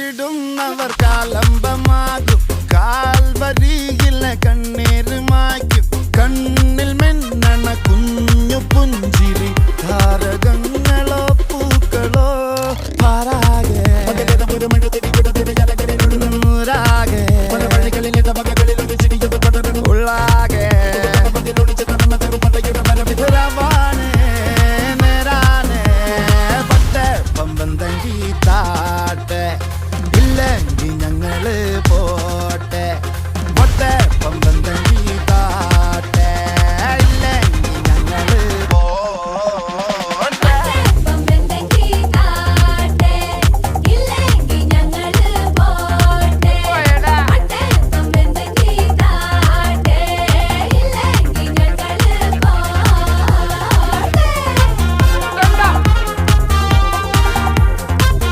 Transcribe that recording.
കാത്തിടുന്നവർ കാലംബമാകും കാൽവരിയിലെ കണ്ണീര് മായ്ക്കും കണ്ണിൽ മെന്നണ കുഞ്ഞു പുഞ്ചിരി താരകങ്ങളോ പൂക്കളോ പാരാകെ ഉള്ളാകെ പമ്പന്തങ്കി താട്ടെ ഇല്ലെങ്കിൽ ഞങ്ങള്